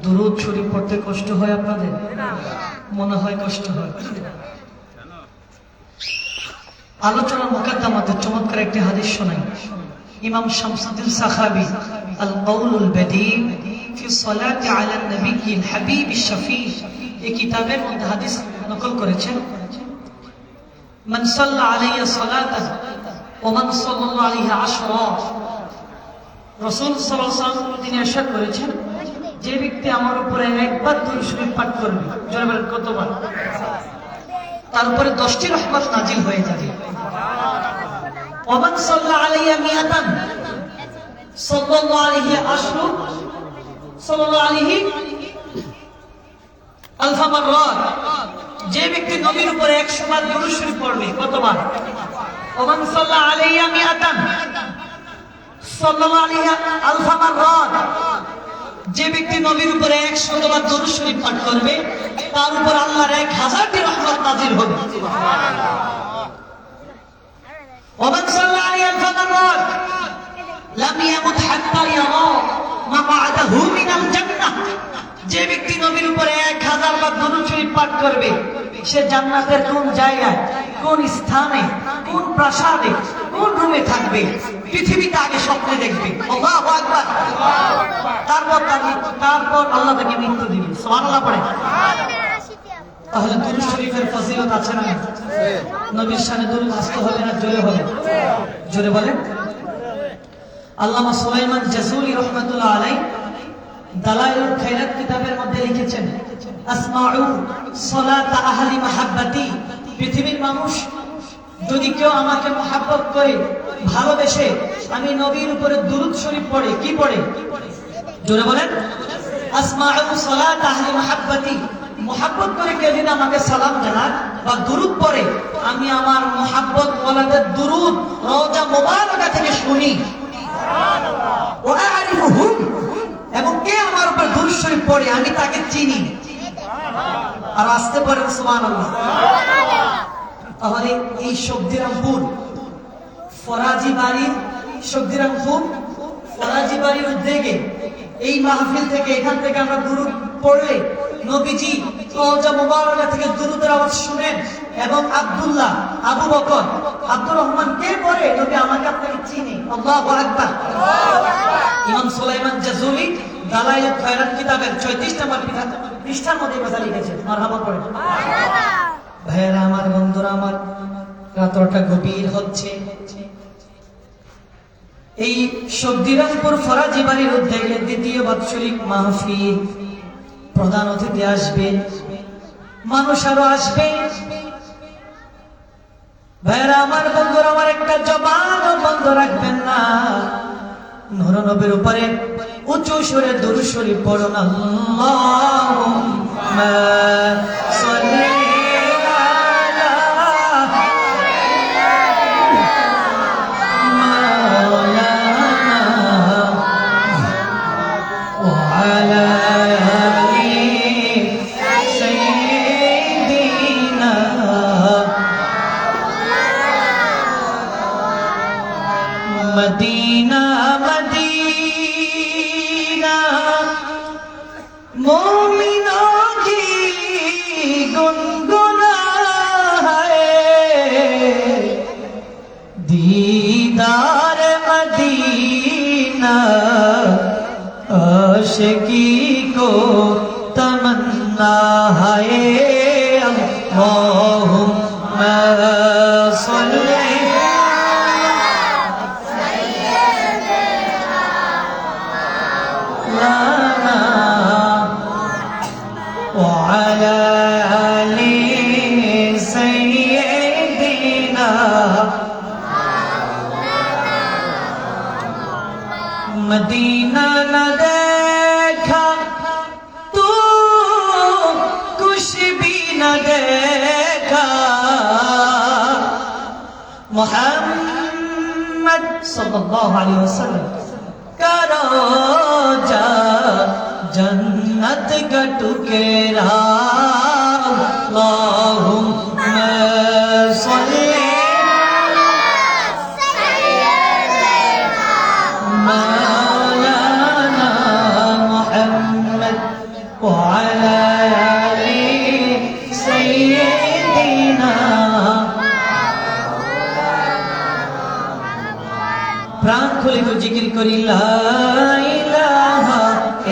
দুরূদ শরীফ পড়তে কষ্ট হয় আপনাদের? মনে হয় কষ্ট হয়। আলোচনার মুকাদ্দামাতে চমৎকার একটি হাদিস শোনাই। ইমাম শামসুদ্দিন সাখাবী আল কাউলুল বাদী ফি সলাতি আলা নবিয়্যিল হাবিবিশ শাফী এই কিতাবের মধ্যে হাদিস নকল করেছেন। মান সাল্লা আলাইয়া সালাতান ওয়া মান সাল্লাল্লাহু আলাইহি আশরা, রাসূল সাল্লাল্লাহু আলাইহি ওয়াসাল্লাম তিনি ইরশাদ করেছেন, যে ব্যক্তি আমার উপরে একবার দুরূদ শরীফ পাঠ করবে, জোরে বলেন কতবার? তার উপরে 10টি রহমত নাজিল হয়ে যাবে। ওয়া মান সাল্লা আলাইয়া মিয়াতান সাল্লাল্লাহু আলাইহি আশরু সাল্লাল্লাহু আলাইহি আলফা মাররাত, যে ব্যক্তি নবীর উপরে 100 বার দুরূদ শরীফ পড়বে, কতবার? ওয়া মান সাল্লা আলাইয়া মিয়াতান সাল্লাল্লাহু আলাইহি আলফা মাররাত, যে ব্যক্তি নবীর উপরে 100 বার দুরূদ শরীফ পাঠ করবে, তার উপর আল্লাহর 1000টি রহমত নাজিল হবে। সুবহানাল্লাহ। ওয়া মান সাল্লা আলাইহি আলফা মাররাত লাম ইয়ামুত হাত্তা ইয়ারা মাকআদাহু মিনাল জান্নাহ, যে ব্যক্তি নবীর উপরে 1000 বার দুরূদ শরীফ পাঠ করবে, সে জান্নাতের কোন জায়গায়, কোন স্থানে, কোন প্রাসাদে, কোন রুমে থাকবে পৃথিবীতে আগে স্বপ্নে দেখবে। আল্লাহু আকবার। তারপর আল্লাহ তাকে মৃত্যু দিবে। সুবহানাল্লাহ পড়ে। তাহলে দুরূদ শরীফের ফজিলত আছে না? নবীর শানে দুরূদ আসতে হবে না? জোরে হবে, জোরে বলেন। আল্লামা সুলাইমান জাযুলি রাহমাতুল্লাহ আলাইহি দালাইলুল খায়রাত কিতাবের মধ্যে লিখেছেন, আসমাউ সালাত আহলি মাহাব্বতি, পৃথিবীর মানুষ যদি কেউ আমাকে মহব্বত করে, ভালোবেসে, আমি নবীর উপরে দুরূদ শরীফ পড়ে, কি পড়ে? জোরে বলেন। আসমাউ সালাত আহলি মাহাব্বতি, মহব্বত করে কেউ যদি আমাকে সালাম জানায় বা দুরূদ পড়ে, আমি আমার মহব্বত ওয়ালাদের দুরূদ রওজা মুবারাকা থেকে শুনি। সুবহানাল্লাহ। ওয়া আরিফুহুম, এবং কে আমার উপর দুরূদ শরীফ পড়ে আমি তাকে চিনি। আর আসতে পারেন সুবহানাল্লাহ। তাহলে এই শক্তিরামপুর ফরাজি বাড়ির, শক্তিরামপুর ফরাজি বাড়ির উদ্যোগে এই মাহফিল থেকে, এখান থেকে আমরা দুরূদ পড়লে নবীজি রওজা মুবারাকা থেকে দুরূদের আওয়াজ শুনেন, এবং আব্দুল্লাহ, আবু বকর, আব্দুর রহমান কে পড়ে, নবী আমাকে আপনাকে চিনি। আল্লাহু আকবার। ইমাম সুলাইমান জাযুলি দালাইলুল খায়রাত কিতাবের 34 নম্বর পৃষ্ঠার মধ্যে কথা লিখেছেন। মারহাবা পড়েন। ভাইয়েরা আমার, বন্ধুরা আমার, রাতটা গভীর হচ্ছে। এই শক্তিরামপুর ফরাজি বাড়ির উদ্যোগে দ্বিতীয় বাৎসরিক মাহফিল, প্রধান অতিথি আসবে, মানুষ আরো আসবে। ভাইয়েরা আমার, বন্ধুরা আমার, একটা জবানও বন্ধ রাখবেন না। নূর নবীর উপরে উচ্চ সুরে দুরূদ শরীফ পড়ুন। আল্লাহুম্মা সাল্লি मदीना मदीना मोमिनों की गुनगुना है, दीदार मदीना आशिकी को तमन्ना है। अल्लाहुम्मा सल्ली وعلى آل سيدنا मदीना न देखा तू कुछ भी न देखा, मुहम्मद सल्लल्लाहु अलैहि वसल्लम करो जा जन्नत का टुकड़ा। अल्लाहुम्मा सल्ली मौलाना मुहम्मद وعلى آل سيدنا প্রাণ খুলে তো জিকির করি লা ইলাহা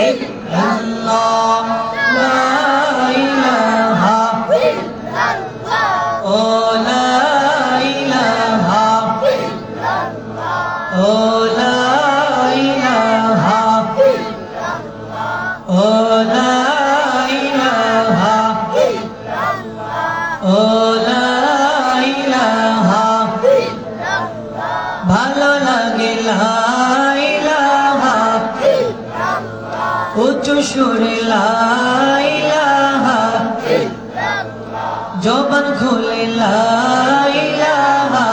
ইল্লাল্লাহ লা ইলাহা ইল্লাল্লাহ ও লা ইলাহা ইল্লাল্লাহ ও লা ইলাহা ইল্লাল্লাহ ও লা ইলাহা ইল্লাল্লাহ ও লা ইলাহা ইল্লাল্লাহ ভালো লাগে লা ইলাহা ইল্লাল্লাহ উচ্চ সুরে লা ইলাহা ইল্লাল্লাহ জবান খুলে লা ইলাহা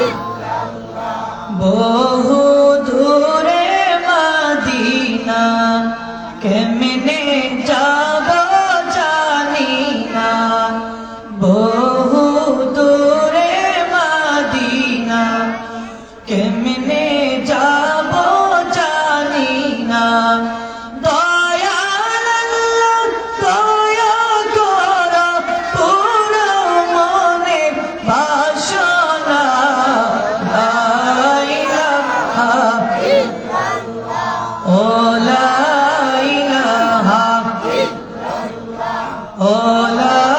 ইল্লাল্লাহ বহু দূরে মদিনা কেমনে যাব জানি না বহু দূরে মদিনা কেমনে যাব জানি না দয়াল আল্লাহ দয়া করো পুরো মনে বাসনা লা ইলাহা ইল্লাল্লাহ ও লা ইলাহা ইল্লাল্লাহ ও লা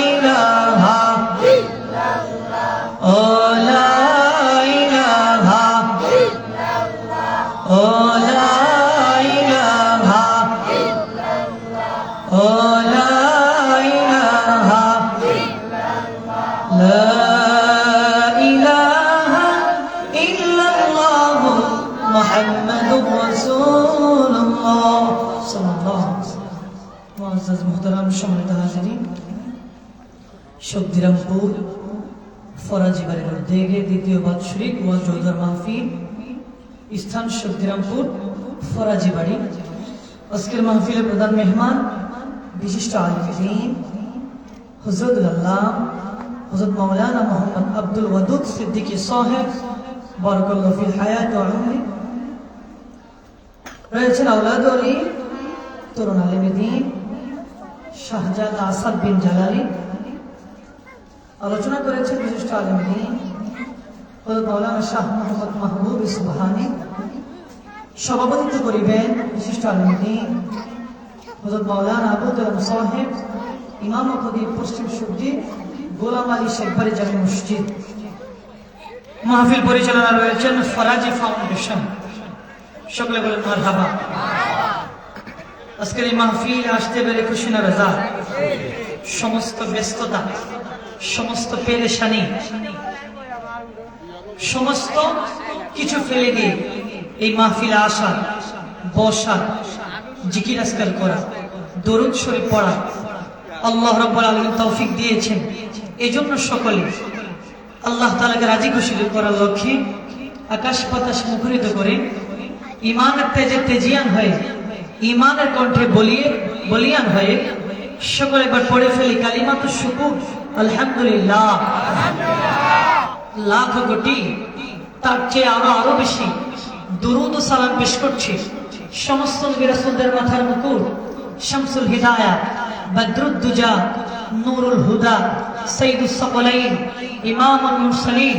ইলাহা ইল্লাল্লাহ ও লা ও লা ইলাহা ইল্লাল্লাহ ও লা ইলাহা ইল্লাল্লাহ লা ইলাহা ইল্লাল্লাহ মুহাম্মাদুর রাসূলুল্লাহ সাল্লাল্লাহু আলাইহি ওয়াসাল্লাম মুআজ্জাজ মুহতারাম সম্মানিত হাজিরিন শক্তিরামপুর ফরাজি বাড়ির উদ্যোগে দ্বিতীয় বাৎসরিক ওয়াজ ও মাহফিল স্থান শক্তিরামপুর ফরাজি বাড়ি আজকের মাহফিলের প্রধান মেহমান বিশিষ্ট আলিম দ্বীন হুজরতুল আল্লাহ হযরত মাওলানা মোহাম্মদ আব্দুল ওয়াদুদ সিদ্দিকী সাহেব বারাকাল্লাহু ফিল হায়াত ওয়া উমরি রয়েছেন আওলাদ আলী তরুণ আলিম দ্বীন শাহজাদা আসাদ বিন জালালি আলোচনা করেছেন বিশিষ্ট আলিম দ্বীন হযরত মাওলানা শাহ মোহাম্মদ মাহবুব সুবহানী সভাপতিত্ব করিবেন বিশিষ্ট আলিম দ্বীন হযরত মাওলানা আবু কালাম সাহেব ইমাম ও খতিব পশ্চিম সুদ্দি গোলাম আলী শেখবাড়ি জামে মসজিদ মাহফিল পরিচালনা রয়েছেন ফরাজি ফাউন্ডেশন সকলে বলেন মারহাবা আজকের এই মাহফিল আসতে পেরে খুশি না রাজা সমস্ত ব্যস্ততা সমস্ত পেরেশানি সমস্ত কিছু ফেলে দিয়ে এই মাহফিলে আসা বসা জিকির আজকাল করা দরুদ শরীফ পড়া আল্লাহ রাব্বুল আলামিন তৌফিক দিয়েছেন এজন্য সকলে আল্লাহ তাআলাকে রাজি খুশি করার লক্ষ্যে আকাশ বাতাস মুখরিত করে ঈমানের তেজে তেজিয়ান হয়ে ঈমানের কণ্ঠে বলিয়ান হয়ে সকলে একবার পড়ে ফেলি কালিমাতু শুকুর আলহামদুলিল্লাহ লাখ কোটি তার চেয়ে আরো বেশি দুরূদ ও সালাম পেশ করছি সমস্ত নবী রাসূলদের মাথার মুকুট শামসুল হিদায়াত বদরুদ দুজা নূরুল হুদা সাইয়্যিদুস সাকলাইন ইমামুল মুরসালিন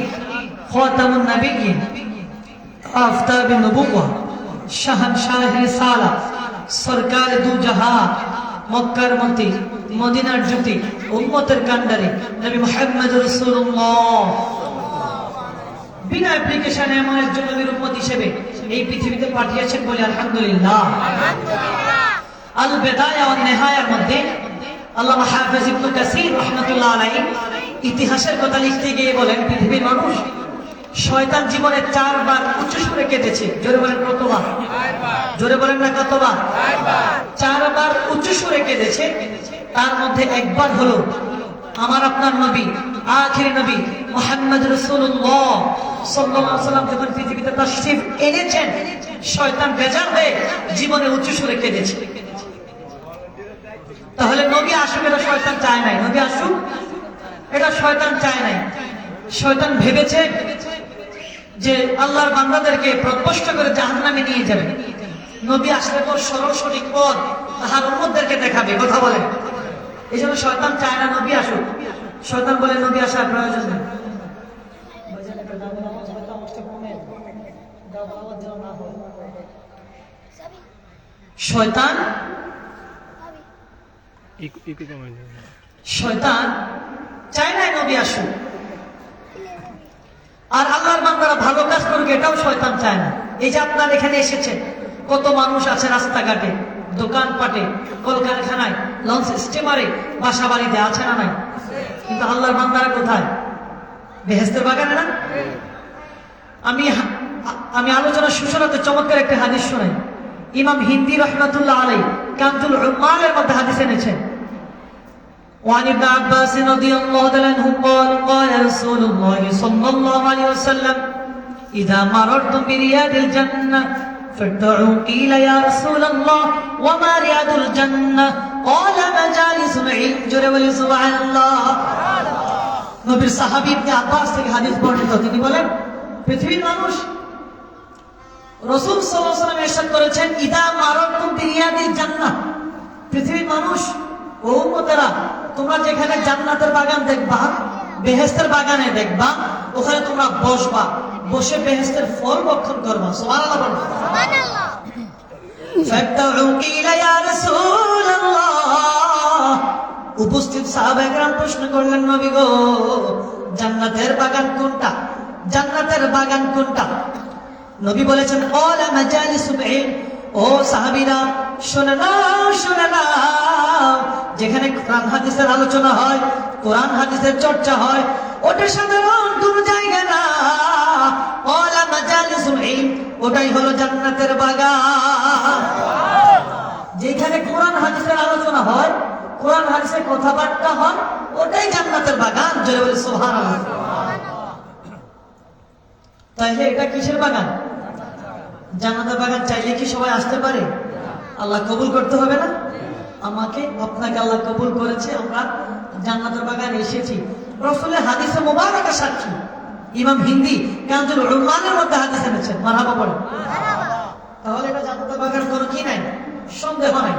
খাতামুন নবিয়্যিন আফতাবুন নবুওয়া শাহনশাহ রিসালা সরকার দু জাহান মক্কার মতি মদিনার জ্যোতি উম্মতের কান্ডারি নবী মুহাম্মদ রাসূলুল্লাহ বিনা অ্যাপ্লিকেশনে এমন একজন নবীর উম্মত হিসেবে এই পৃথিবীতে পাঠিয়েছেন বলে আলহামদুলিল্লাহ আল বিদায়া ওয়ান নিহায়ার মধ্যে আল্লামা হাফেজ ইবনে কাসির রাহমাতুল্লাহ আলাইহি ইতিহাসের কথা লিখতে গিয়ে বলেন পৃথিবীর মানুষ শয়তান জীবনে 4 বার উচ্চ সুরে কেঁদেছে জোরে বলেন কতবার 4 বার জোরে বলেন না কতবার 4 বার উচ্চ সুরে কেঁদেছে তার মধ্যে একবার হলো আমার আপনার নবী আখিরি নবী মুহাম্মদ রাসূলুল্লাহ সাল্লাল্লাহু আলাইহি ওয়াসাল্লাম যখন পৃথিবীতে তাশরীফ এনেছেন শয়তান বেজার হয়ে জীবনে উচ্চ সুরে কেঁদেছে তাহলে নবী আসুক এটা শয়তান চায় নাই নবী আসুক এটা শয়তান চায় নাই শয়তান ভেবেছে যে আল্লাহর বান্দাদেরকে প্রত্যক্ষ করে জাহান্নামে নিয়ে যাবে নবী আসলে তো সরল সঠিক পথ তাহার উম্মতদেরকে দেখাবে। কথা বলেন। এই জন্য শয়তান চায় না নবী আসুক। শয়তান বলে নবী আসার প্রয়োজন নেই। শয়তান শয়তান চায় না নবী আসুক, আর আল্লাহর বান্দারা ভালো কাজ করুক এটাও শয়তান চায় না। এই যে আপনার এখানে এসেছেন, কত মানুষ আছে রাস্তাঘাটে, দোকানপাটে, কলকারখানায়, লঞ্চ স্টিমারে, বাসা বাড়িতে আছে না নাই? কিন্তু আল্লাহর বান্দারা কোথায়? বেহেশতের বাগানে না? আমি আলোচনার সূচনাতে চমৎকার একটা হাদিস শোনাই। ইমাম হিন্দি রহমাতুল্লাহ আলাইহি কানজুল উম্মালের মধ্যে হাদিস এনেছেন। وعن ابن عباس رضي الله تعالى عنه قال قال رسول الله صلى الله عليه وسلم إذا مررتم برياض الجنة فارتعوا قيل يا رسول الله وما رياض الجنة قال مجالس العلم جرى سبحان الله। নবীর সাহাবী ইবনে আব্বাস থেকে হাদিস বর্ণিত, তিনি বলেন পৃথিবীর মানুষ, রাসূল সাল্লাল্লাহু আলাইহি ওয়াসাল্লাম ইরশাদ করেছেন ইদা মারারতুম বিরিয়াদিল জান্নাহ, পৃথিবীর মানুষ ও উম্মতেরা তোমরা যেখানে জান্নাতের বাগান দেখবা, বেহেশতের বাগানে দেখবা, ওখানে তোমরা বসবা, বসে বেহেশতের ফল ভক্ষণ করবা। সুবহানাল্লাহ বলুন। সুবহানাল্লাহ। ফাতাউ কিলা ইয়া রাসূলুল্লাহ, উপস্থিত সাহাবায়ে কেরাম প্রশ্ন করলেন নবী গো, জান্নাতের বাগান কোনটা? জান্নাতের বাগান কোনটা? নবী বলেছেন ক্বালা মাজালিসুল ইলম, ও সাহাবীরা শুনে নাও শুনে নাও, যেখানে কোরআন হাদিসের আলোচনা হয়, কোরআন হাদিসের চর্চা হয়, ওটা সাধারণ কোন জায়গা না। ক্বালা মাজালিসুল ইলম, ওটাই হলো জান্নাতের বাগান। যেখানে কোরআন হাদিসের আলোচনা হয়, কোরআন হাদিসের কথাবার্তা হয়, ওটাই জান্নাতের বাগান। জোরে বলে সুবহানাল্লাহ। তাইলে এটা কিসের বাগান? জান্নাতের বাগান। চাইলে কি সবাই আসতে পারে? আল্লাহ কবুল করতে হবে না? আমাকে আপনাকে আল্লাহ কবুল করেছে, আমরা জান্নাতের বাগানে এসেছি। রাসূলের হাদিসে মুবারাকা সাক্ষী। ইমাম হিন্দি কানজুল উম্মানের মধ্যে হাদিস এনেছেন। মারহাবা পড়ে। তাহলে এটা জান্নাতের বাগান কোনো কি নাই, সন্দেহ নাই,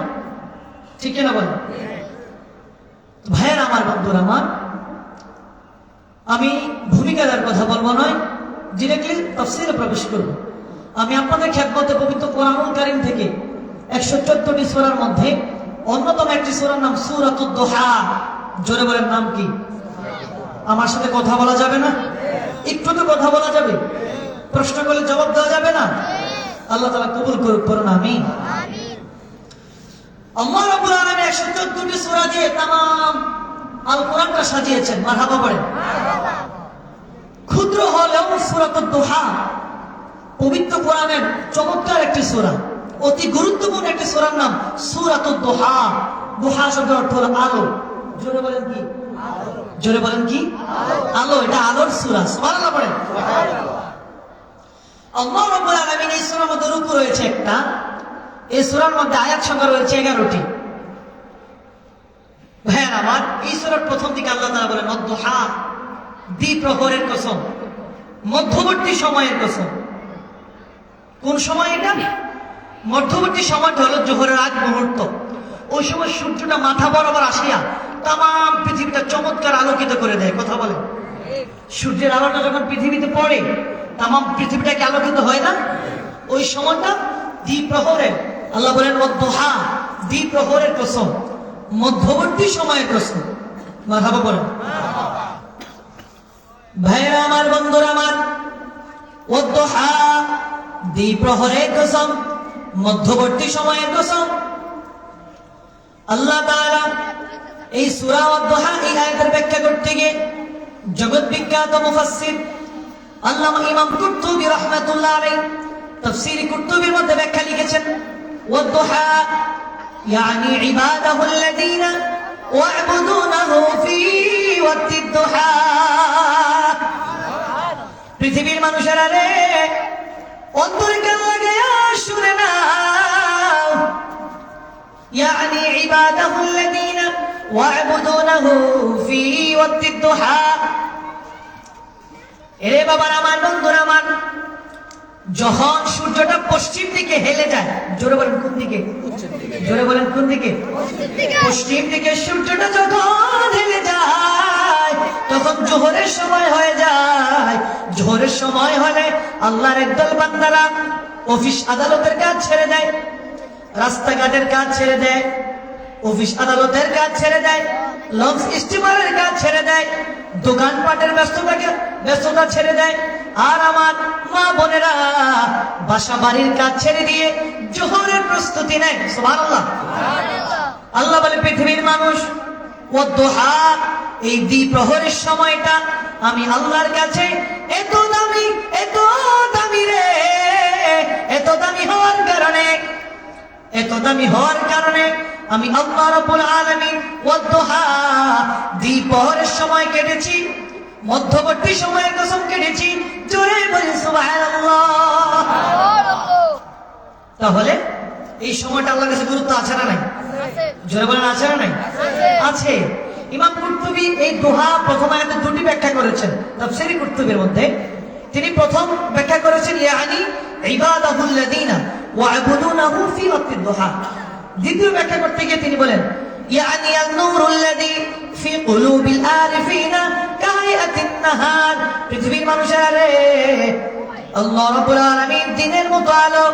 ঠিক কিনা বলেন? ভাইয়ের আমার, বন্ধুরা আমার, আমি ভূমিকার কথা বলবো নয়, ডিরেক্টলি তাফসীরে প্রবেশ করব। আমি আপনাদের খেদমতে পবিত্র কোরআনুল কারীম থেকে 114টি সূরার মধ্যে অন্যতম একটি সূরার নাম সূরাতুদ দুহা। জোরে বলেন নাম কি? আমার সাথে কথা বলা যাবে না? একটু তো কথা বলা যাবে? প্রশ্ন করলে জবাব দেওয়া যাবে না? আল্লাহ তাআলা কবুল করুন, আমিন। আল্লাহ রাব্বুল আলামিন 114টি সূরা দিয়ে तमाम আল কোরআনটা সাজিয়েছেন। মারহাবা পড়েন। মারহাবা। ক্ষুদ্র হলেও সূরাতুদ দুহা পবিত্র কোরআনের চমৎকার একটি সূরা, অতি গুরুত্বপূর্ণ একটি সূরার নাম সূরাতুদ দুহা। দুহা শব্দের অর্থ হলো আলো। জোরে বলেন কি? আলো। জোরে বলেন কি? আলো। এটা আলোর সূরা। সুবহানাল্লাহ পড়েন। সুবহানাল্লাহ। আল্লাহ রাব্বুল আলামিন এই সূরার মধ্যে রূপ রয়েছে একটা, এই সূরার মধ্যে আয়াত সংখ্যা রয়েছে 11টি। ভাইয়ের আমার, এই সূরার প্রথম দিকে আল্লাহ তাআলা বলেন অদ-দুহা, দ্বিপ্রহরের কসম, মধ্যবর্তী সময়ের কসম। কোন সময় এটা? মধ্যবর্তী সময়টা হলো জোহরের আগ মুহূর্ত। ওই সময় সূর্যটা মাথা বরাবর আসিয়া তাম পৃথিবীটা চমৎকার আলোকিত করে দেয়। কথা বলে, সূর্যের আলোটা যখন পৃথিবীতে পড়ে তাম পৃথিবীটাকে আলোকিত হয় না? ওই সময়টা দ্বিপ্রহরের। আল্লাহ বলেন ওদ-দুহা, দ্বিপ্রহরের কসম, মধ্যবর্তী সময়ের কসম। মারহাবা বলেন। ভাইরা আমার, বন্ধুরা আমার, ওদ-দুহা, দ্বিপ্রহরের কসম, মধ্যবর্তী সময়ের কসম। আল্লাহ তাআলা এই সূরা ওদ-দুহা এই আয়াতের ব্যাখ্যা করতে গিয়ে জগৎ বিখ্যাত মুফাসসির আল্লামা ইমাম কুরতুবী রাহমাতুল্লাহ আলাইহি তাফসীর কুরতুবীর মধ্যে ব্যাখ্যা লিখেছেন ওদ-দুহা يعني عباده الذين يعبدونه في وقت الضحى। পৃথিবীর মানুষেরা রে, অন্তরে কান লাগায়া শুনে নাও। يعني عباده الذين يعبدونه في وقت الضحى। এরে বাবার আমার, বন্ধুরা আমার, যখন সূর্যটা পশ্চিম দিকে হেলে যায়, জোরে বলেন কোন দিকে? জোরে বলেন কোন দিকে? পশ্চিম দিকে সূর্যটা যখন হেলে যায় তখন জোহরের সময় হয়ে যায়। জোহরের সময় হলে আল্লাহর একদল বান্দারা অফিস আদালতের কাজ ছেড়ে দেয়, রাস্তাঘাটের কাজ ছেড়ে দেয়, অফিস আদালতের কাজ ছেড়ে দেয়, লঞ্চ স্টিমারের কাজ ছেড়ে দেয়, দোকানপাটের ব্যস্ততা ছেড়ে দেয়। আর আমার মা বোনেরা বাসা বাড়ির কাজ ছেড়ে দিয়ে জোহরের প্রস্তুতি নেয়। সুবহানাল্লাহ। আল্লাহ বলে পৃথিবীর মানুষ ওয়াদুহা, এই দ্বিপ্রহরের সময়টা আমি আল্লাহর কাছে এত দামি, এত দামি রে, এত দামি হওয়ার কারণে, এত দামি হওয়ার কারণে আমি আল্লাহ রাব্বুল আলামিন ওয়াদুহা দ্বিপ্রহরের সময় কেটেছি, মধ্যবর্তী সময়ের কসম কেটেছি। জোরে বলি সুবহানাল্লাহ। তাহলে এই সময়টা আল্লাহর কাছে গুরুত্ব আছে না নাই? জোরে বলেন আছে না নাই? আছে। ইমাম কুরতুবী এই দোহা প্রথম আয়াতে দুটি ব্যাখ্যা করেছেন তাফসীরে কুরতুবীর মধ্যে। তিনি প্রথম ব্যাখ্যা করেছেন ইয়ানি ইবাদাতুল্লাযিনা ওয়া'বুদুনাহু ফি ওয়াক্তিদ দুহা। দ্বিতীয় ব্যাখ্যা করতে গিয়ে তিনি বলেন ইয়ানি আন-নূরুল্লাযী ফি কুলুবিল আরিফিনা কাহায়াতিন নাহার। পৃথিবীর মানুষেরা রে, আল্লাহ রাব্বুল আলামিন দিনের মতো আলো,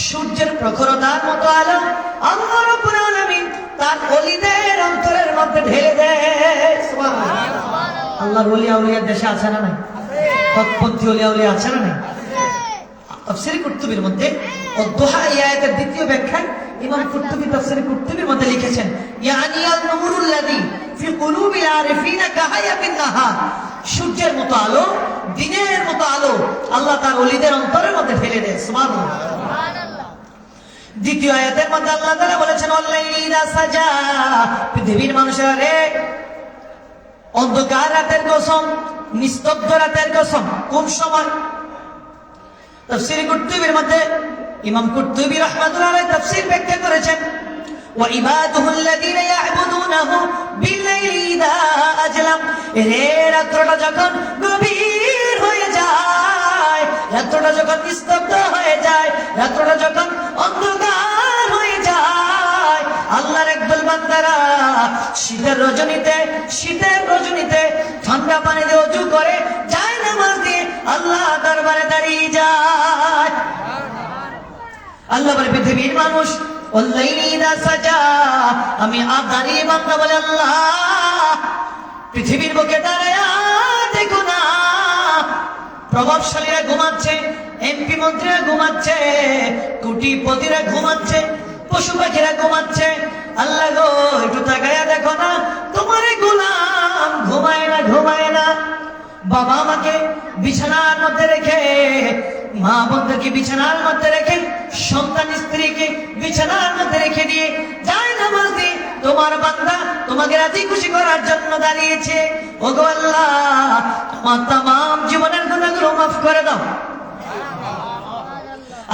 সূর্যের প্রখরতার মতো আলো আল্লাহ রাব্বুল আলামিন তার ওলিদের অন্তরের মধ্যে ঢেলে দেয়। সুবহানাল্লাহ। আল্লাহর ওলি আউলিয়া দেশে আছে না নাই? হকপন্থী ওলি আউলিয়া আছে না নাই? তাফসীরে কুরতুবীর মধ্যে ওয়াদুহা আয়াতের দ্বিতীয় ব্যাখ্যা ইমাম কুরতুবী তাফসীরে কুরতুবীর মধ্যে লিখেছেন ইয়ানি আন-নূরুল্লাযী ফি কুলুবিল আরিফিনা কাহায়াতিন নাহার। সূর্যের মতো আলো, দিনের মতো আলো আল্লাহ তার ওলিদের অন্তরের মধ্যে ফেলে দেয়। সুবহানাল্লাহ। দ্বিতীয় আয়াতের মধ্যে আল্লাহ তাআলা বলেছেন ওয়াল্লাইলি ইযা সাজা। পৃথিবীর মানুষেরা রে, অন্ধকার রাতের কসম, নিস্তব্ধ রাতের কসম। কোন সময়? তাফসীরে কুরতুবীর মধ্যে ইমাম কুরতুবী রাহমাতুল্লাহ আলাইহি তাফসীর ব্যাখ্যা করেছেন ওয়া ইবাদুহুল্লাযীনা ইয়া'বুদুনাহু বিল-লাইলি ইযা আজলাম। রাতটা যখন গভীর হয়ে যায়, রাতটা যখন নিস্তব্ধ হয়ে যায়, রাতটা যখন অন্ধকার হয়ে যায়, আল্লাহর একদল বান্দারা শীতের রজনীতে ঠান্ডা পানি দিয়ে ওযু করে যায় নামাজ দিয়ে আল্লাহ দরবারে দাঁড়িয়ে যায়। আল্লাহ বলে পৃথিবীর মানুষ ওয়াল্লাইলি ইযা সাজা, আমি দাঁড়িয়ে বান্দা বলে আল্লাহ পৃথিবীর বুকে দাঁড়ায়া দেখো না, প্রভাবশালীরা ঘুমাচ্ছে, এমপি মন্ত্রীরা ঘুমাচ্ছে, কোটিপতিরা ঘুমাচ্ছে, পশু পাখিরা ঘুমাচ্ছে। আল্লাহ গো একটু তাকায়া দেখো না, তোমার গোলাম ঘুমায় না। বাবা আমাকে বিছানার মধ্যে রেখে, মা বোনদেরকে বিছানার মধ্যে রেখে, সন্তান স্ত্রীকে বিছানার মধ্যে রেখে দিয়ে যায় নামাজ দিয়ে তোমার বান্দা তোমাকে রাজি খুশি করার জন্য দাঁড়িয়েছে। ওগো আল্লাহ, তোমার তামাম জীবনের গুনাহগুলো মাফ করে দাও।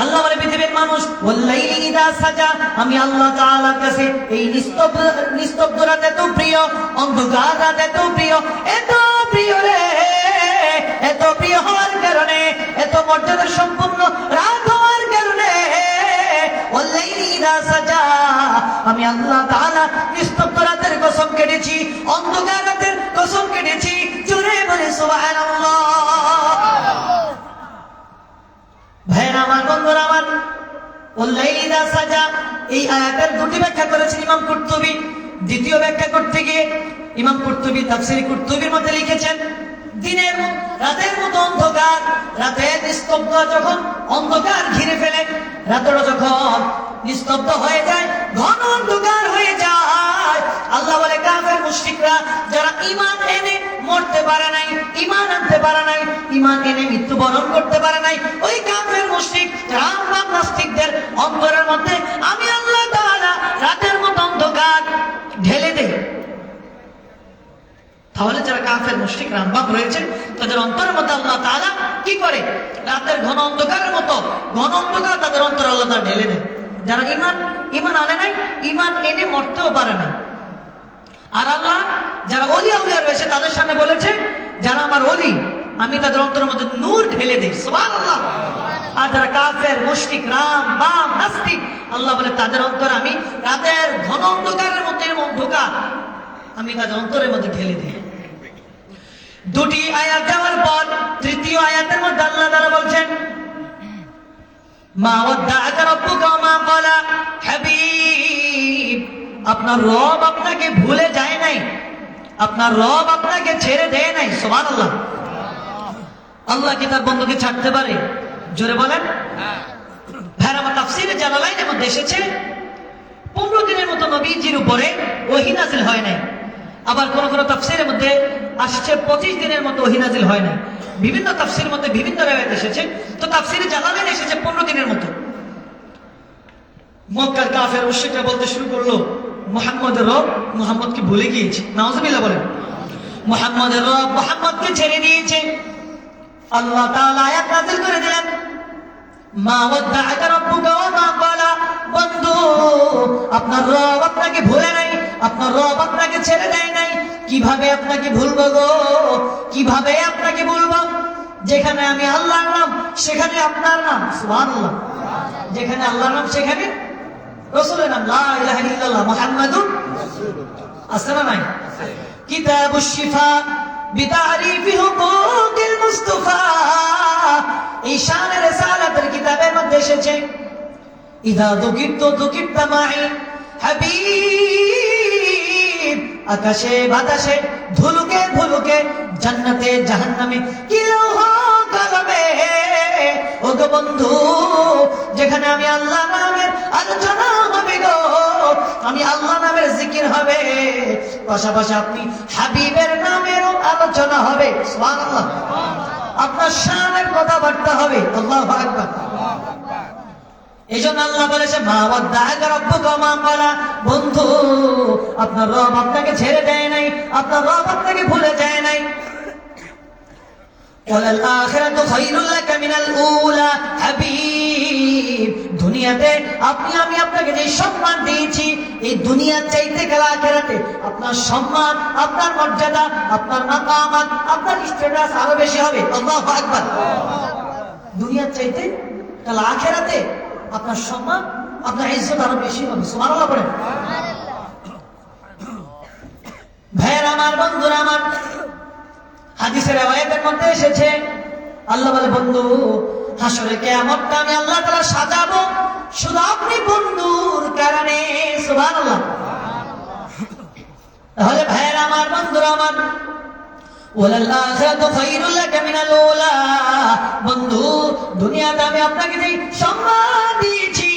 আল্লাহ বলে পৃথিবীর মানুষ ওয়াল্লাইলি ইযা সাজা, আমি আল্লাহ তাআলার কাছে এই নিস্তব্ধ রাত এত প্রিয়, অন্ধকার রাত এত প্রিয়, এত প্রিয় রে, এত প্রিয় হওয়ার কারণে, এত মর্যাদা সম্পন্ন রাত হওয়ার কারণে ওয়াল্লাইলি ইযা সাজা, আমি আল্লাহ তাআলা নিস্তব্ধ রাতের কসম কেটেছি, অন্ধকার রাতের কসম কেটেছি। জোরে বলে সুবহানাল্লাহ। ভাইরা আমার, বন্ধুরা আমার, ওয়াল্লাইলি ইযা সাজা এই আয়াতের দুটি ব্যাখ্যা করেছেন ইমাম কুরতুবী। দ্বিতীয় ব্যাখ্যা করতে গিয়ে ইমাম কুরতুবী তাফসীরে কুরতুবীর মধ্যে লিখেছেন রাতের মতো অন্ধকার, রাতের নিস্তব্ধ যখন অন্ধকার ঘিরে ফেলে, রাতটা যখন নিস্তব্ধ হয়ে যায়, ঘন অন্ধকার হয়ে যায়, আল্লাহ বলে কাফের মুশরিকরা যারা ঈমান এনে মরতে পারে নাই, ঈমান আনতে পারে নাই, ঈমান এনে মৃত্যুবরণ করতে পারে নাই, ওই কাফের মুশরিক রামবাম নাস্তিকদের অন্তরের মধ্যে আমি আল্লাহ তাআলা রাতের মতো অন্ধকার ঢেলে দেই। তাহলে যারা কাফের মুশরিক রামবাম রয়েছে তাদের অন্তরের মধ্যে আল্লাহ তাআলা কি করে? রাতের ঘন অন্ধকারের মতো ঘন অন্ধকার তাদের অন্তরে আল্লাহ তাআলা ঢেলে দেয়। যারা ঈমান আনে নাই, ঈমান এনে মরতেও পারে না। আর আল্লাহ যারা ওলি আউলিয়া রয়েছে তাদের সামনে বলেছে যারা আমার ওলি, আমি তাদের অন্তরের মধ্যে নূর ঢেলে দেই। সুবহানাল্লাহ। আর যারা কাফের, মুশরিক, রাম বাম, নাস্তিক, আল্লাহ বলে তাদের অন্তর আমি রাতের ঘন অন্ধকারের মধ্যে অন্ধকার আমি তাদের অন্তরের মধ্যে ঢেলে দিই। দুটি আয়াত দেওয়ার পর তৃতীয় আয়াতের মধ্যে আল্লাহ তাআলা বলছেন মা ওয়াদ্দাআকা রাব্বুকা ওয়া মা ক্বালা, হাবিব আপনার রব আপনাকে ভুলে যায় নাই, আপনার রব আপনাকে ছেড়ে দেয় নাই। সুবহানাল্লাহ। আল্লাহ কি তার বন্ধুকে ছাড়তে পারে? জোরে বলেন। ভাইরা আমার, তাফসীরে জালালাইনের মধ্যে এসেছে 15 দিনের মতো নবীজির উপরে ওহী নাযিল হয় নাই। আবার কোন কোন তাফসীরের মধ্যে আসছে 25 দিনের মতো ওহী নাযিল হয় নাই। বিভিন্ন তাফসীরের মধ্যে বিভিন্ন riwayat এসেছে। তো তাফসীরে জালালাইন এসেছে 15 দিনের মতো। মক্কার কাফের মুশরিকরা বলতে শুরু করলো মুহাম্মদের রব মুহাম্মদকে ভুলে গিয়েছে। নাউযুবিল্লাহ বলেন। মুহাম্মদের রব মুহাম্মদকে ছেড়ে দিয়েছে। আল্লাহ তাআলা আয়াত নাযিল করে দিলেন মা ওয়াদ্দাআকা রাব্বুকা ওয়া মা ক্বালা, বন্ধু আপনার রব আপনাকে ভুলে নাই, আপনার রব আপনাকে ছেড়ে দেয় নাই। কিভাবে আপনাকে ভুলবো গো, কিভাবে আপনাকে ভুলবো? যেখানে আমি আল্লাহর নাম সেখানে আপনার নাম। সুবহানাল্লাহ। যেখানে আল্লাহর নাম সেখানে রাসূলের নাম। লা ইলাহা ইল্লাল্লাহ মুহাম্মাদুর রাসূলুল্লাহ। আছে না নাই? কিতাবুশ শিফা বিতারিফি হুকুকিল মুস্তাফা, এই শানে রিসালাতের কিতাবের মধ্যে এসেছে ইযা যুকিরতু যুকিরতা মাই, হাবিব আকাশে বাতাসে ধুলুকে ধুলুকে জান্নাতে জাহান্নামে কিলৌহ কলবে, ও গো বন্ধু যেখানে আমি আল্লাহ নামের আলোচনা হবে গো, আমি আল্লাহ নামের জিকির হবে, পাশাপাশি আপনি হাবিবের নামেরও আলোচনা হবে। সুবহানাল্লাহ। আপনার শানের কথাবার্তা হবে। আল্লাহু আকবার। এই জন্য আল্লাহ বলেছে মা ওয়াদ্দাআকা রাব্বুকা ওয়া মা ক্বালা, বন্ধু আপনার রব আপনাকে ছেড়ে দেয় নাই, আপনার রব আপনাকে ভুলে যায় নাই। ওয়ালাল আখিরাতু খায়রুল লাকা মিনাল উলা, হাবিব দুনিয়াতে আমি আপনাকে যে সম্মান দিয়েছি এই দুনিয়ার চাইতে কাল আখিরাতে আপনার সম্মান, আপনার মর্যাদা, আপনার মাকামাত, আপনার স্ট্যাটাস আরো বেশি হবে। আল্লাহু আকবার। দুনিয়ার চাইতে কাল আখিরাতে আপনার সম্মান, আপনার ইজ্জত আরো বেশি হবে। সুবহানাল্লাহ বলেন। ভাইয়ের আমার, বন্ধুরা আমার, হাদিসের riwayatর মধ্যে এসেছে আল্লাহ বলে বন্ধু হাসরে কিয়ামতটা আমি আল্লাহ তাআলা সাজাবো শুধু আপনি বন্ধুর কারণে। সুবহানাল্লাহ। তাহলে ভাইয়ের আমার, বন্ধুরা আমার, ওয়ালাল আখিরাতু খায়রুল লাকা মিনাল উলা, বন্ধু দুনিয়াতে আমি আপনাকে যে সম্মান দিয়েছি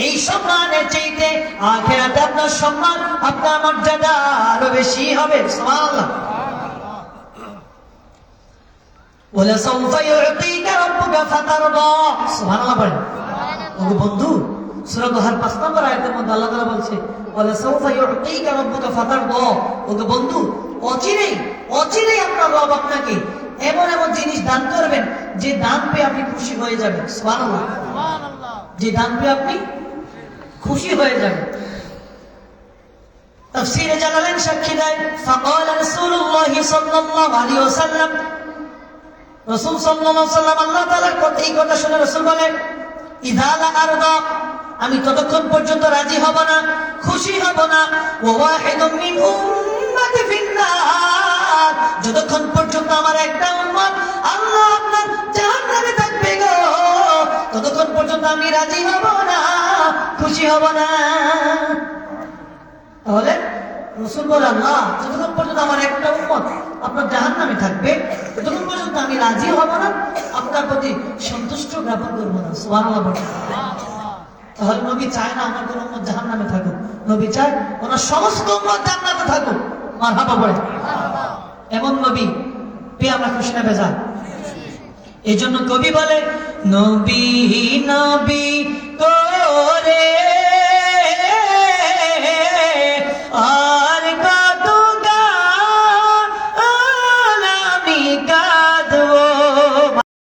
এই সম্মানের চাইতে আখিরাতে আপনার সম্মান, আপনার মর্যাদা আরো বেশি হবে। সুবহানাল্লাহ। ওয়ালাসাউফা ইউতিকা রাব্বুকা ফাতারদা, সুবহানাল্লাহ বলেন। ও বন্ধু সূরা দুহার 5 নম্বর আয়াতের মধ্যে আল্লাহ তাআলা বলছে ওয়ালাসাউফা ইউতিকা রাব্বুকা ফাতারদা, ও বন্ধু অচিরেই আপনার রব আপনাকে এমন এমন জিনিস দান করবেন যে দান পেয়ে আপনি খুশি হয়ে যাবেন। সুবহানাল্লাহ। যে দান পেয়ে আপনি খুশি হয়ে যাবেন। তাফসীরে জালালাইন সাক্ষী দেয় ফাকালা রাসূলুল্লাহ সাল্লাল্লাহু আলাইহি ওয়াসাল্লাম, রাসূল সাল্লাল্লাহু আলাইহি ওয়াসাল্লাম আল্লাহ তাআলার এই কথা শুনে রাসূল বলেন ইযা লা আরদা, আমি ততক্ষণ পর্যন্ত রাজি হব না, খুশি হব না, ওয়া ওয়াহিদুম মিন উম্মতি ফিন্নার, যতক্ষণ পর্যন্ত আমার একটা উম্মত আল্লাহ আপনার জাহান্নামে থাকবে গো, ততক্ষণ পর্যন্ত আমি রাজি হব না, খুশি হব না। তাহলে রাসূল বলে আল্লাহ যতক্ষণ পর্যন্ত আমার একটা উম্মত আপনার জাহান্নামে থাকবে ততক্ষণ পর্যন্ত আমি রাজি হব না, আপনার প্রতি সন্তুষ্ট জ্ঞাপন করবো না। সুবহানাল্লাহ বলেন। তাহলে নবী চায় না আমার কোন উম্মত জাহান্নামে থাকুক, নবী চায় ওনার সমস্ত উম্মত জান্নাতে থাকুক। মারহাবা বলেন। এমন নবী পেয়ে আমরা খুশি না বেজার? এই জন্য কবি বলে নবী নবী করে